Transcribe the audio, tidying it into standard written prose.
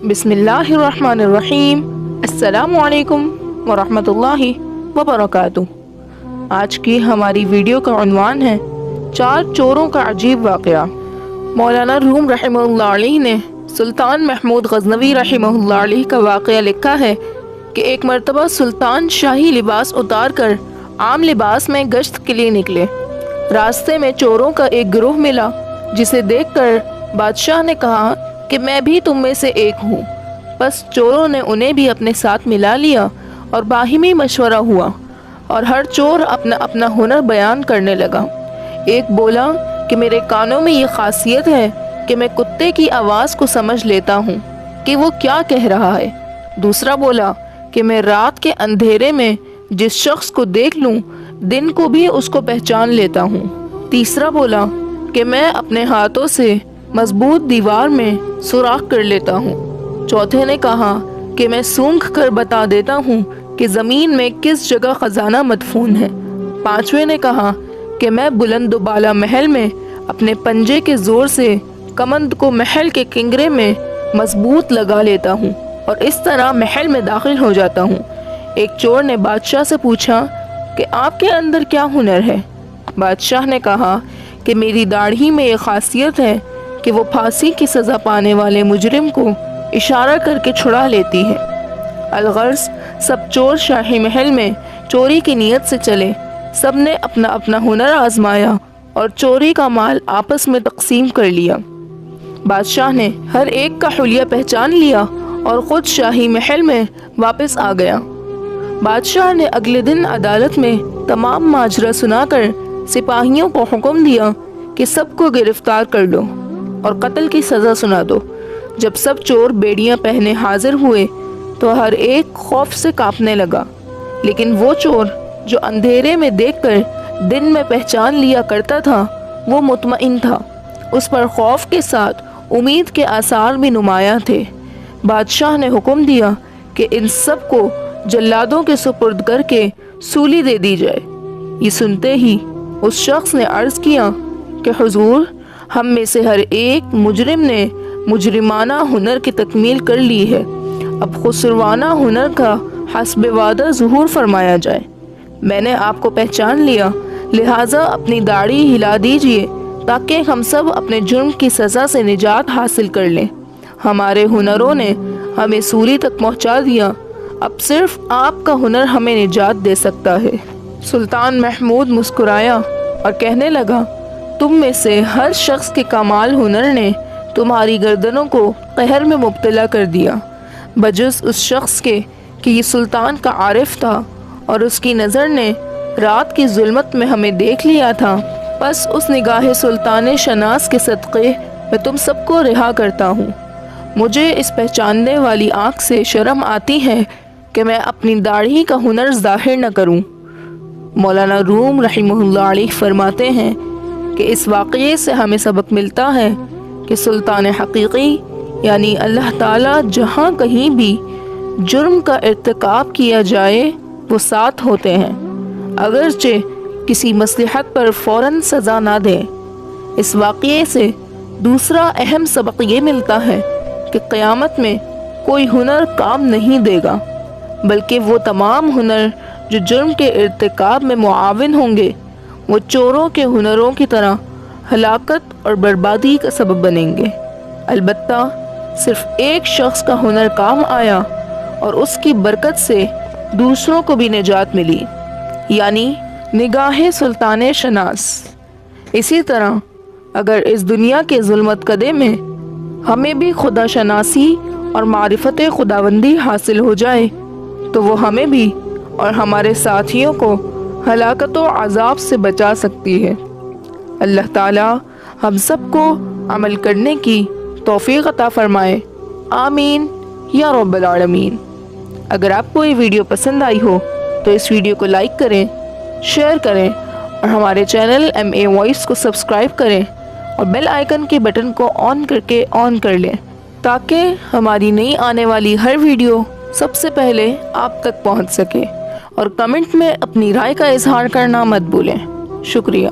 बिस्मिल्लाहिर्रहमानिर्रहीम। अस्सलामु अलैकुम वरहमतुल्लाहि वबरकातुह। आज की हमारी वीडियो का उन्वान है 4 चोरों का अजीब वाक़या। मौलाना रूम रहमतुल्लाह अलैह ने सुल्तान महमूद गज़नवी रहमतुल्लाह अलैह का वाक़या लिखा है कि एक मरतबा सुल्तान शाही लिबास उतार कर आम लिबास में गश्त के लिए निकले। रास्ते में चोरों का एक गिरोह मिला, जिसे देखकर बादशाह ने कहा कि मैं भी तुम में से एक हूँ। बस चोरों ने उन्हें भी अपने साथ मिला लिया और बाहिमी मशवरा हुआ और हर चोर अपना अपना हुनर बयान करने लगा। एक बोला कि मेरे कानों में ये खासियत है कि मैं कुत्ते की आवाज़ को समझ लेता हूँ कि वो क्या कह रहा है। दूसरा बोला कि मैं रात के अंधेरे में जिस शख्स को देख लूँ, दिन को भी उसको पहचान लेता हूँ। तीसरा बोला कि मैं अपने हाथों से मजबूत दीवार में सुराख कर लेता हूँ। चौथे ने कहा कि मैं सूंघ कर बता देता हूँ कि ज़मीन में किस जगह ख़जाना मदफून है। पांचवें ने कहा कि मैं बुलंदबाला महल में अपने पंजे के ज़ोर से कमंद को महल के किंगरे में मजबूत लगा लेता हूँ और इस तरह महल में दाखिल हो जाता हूँ। एक चोर ने बादशाह से पूछा कि आपके अंदर क्या हुनर है। बादशाह ने कहा कि मेरी दाढ़ी में ये खासियत है कि वो फांसी की सज़ा पाने वाले मुजरिम को इशारा करके छुड़ा लेती है। अलगर्ज सब चोर शाही महल में चोरी की नीयत से चले। सब ने अपना अपना हुनर आजमाया और चोरी का माल आपस में तकसीम कर लिया। बादशाह ने हर एक का हुलिया पहचान लिया और ख़ुद शाही महल में वापस आ गया। बादशाह ने अगले दिन अदालत में तमाम माजरा सुनाकर सिपाहियों को हुक्म दिया कि सबको गिरफ्तार कर लो और कत्ल की सज़ा सुना दो। जब सब चोर बेड़ियां पहने हाजिर हुए तो हर एक खौफ से कांपने लगा, लेकिन वो चोर जो अंधेरे में देखकर दिन में पहचान लिया करता था, वो मुतमईन था। उस पर खौफ के साथ उम्मीद के आसार भी नुमायां थे। बादशाह ने हुक्म दिया कि इन सब को जल्लादों के सुपुर्द करके सूली दे दी जाए। ये सुनते ही उस शख्स ने अर्ज़ किया कि हुजूर, हम में से हर एक मुजरिम ने मुजरिमाना हुनर की तकमील कर ली है। अब खुसरवाना हुनर का हस्ब वादा ज़ुहूर फरमाया जाए। मैंने आपको पहचान लिया, लिहाजा अपनी दाढ़ी हिला दीजिए ताकि हम सब अपने जुर्म की सज़ा से निजात हासिल कर लें। हमारे हुनरों ने हमें सूली तक पहुंचा दिया, अब सिर्फ आपका हुनर हमें निजात दे सकता है। सुल्तान महमूद मुस्कुराया और कहने लगा, तुम में से हर शख्स के कमाल हुनर ने तुम्हारी गर्दनों को कहर में मुब्तला कर दिया, बजुज़ उस शख्स के कि ये सुल्तान का आरिफ था और उसकी नज़र ने रात की जुल्मत में हमें देख लिया था। बस उस निगाह सुल्तान शनास के सदक़े मैं तुम सबको रिहा करता हूँ। मुझे इस पहचानने वाली आँख से शर्म आती है कि मैं अपनी दाढ़ी का हुनर ज़ाहिर न करूँ। मौलाना रूम रहमतुल्लाह अलैह फरमाते हैं कि इस वाक़ये से हमें सबक मिलता है कि सुल्तान हकीकी यानी अल्लाह ताला जहाँ कहीं भी जुर्म का इर्तिकाब किया जाए वो साथ होते हैं, अगरचे किसी मसलहत पर फ़ौरन सज़ा ना दें। इस वाक़ये से दूसरा अहम सबक ये मिलता है कि क़यामत में कोई हुनर काम नहीं देगा, बल्कि वो तमाम हुनर जो जुर्म के इर्तिकाब में मुआविन होंगे, वो चोरों के हुनरों की तरह हलाकत और बर्बादी का सबब बनेंगे। अलबत्ता सिर्फ एक शख्स का हुनर काम आया और उसकी बरकत से दूसरों को भी निजात मिली, यानी निगाह सुल्तान शनास। इसी तरह अगर इस दुनिया के जुल्मत कदे में हमें भी खुदा शनासी और मारिफत खुदावंदी हासिल हो जाए तो वो हमें भी और हमारे साथियों को हलाकत व अज़ाब से बचा सकती है। अल्लाह ताला हम सबको अमल करने की तौफीक अता फरमाए। आमीन या रब्बल आलमीन। अगर आपको ये वीडियो पसंद आई हो तो इस वीडियो को लाइक करें, शेयर करें और हमारे चैनल MA वॉइस को सब्सक्राइब करें और बेल आइकन के बटन को ऑन करके ऑन कर लें ताकि हमारी नई आने वाली हर वीडियो सबसे पहले आप तक पहुंच सके। और कमेंट में अपनी राय का इजहार करना मत भूलें। शुक्रिया।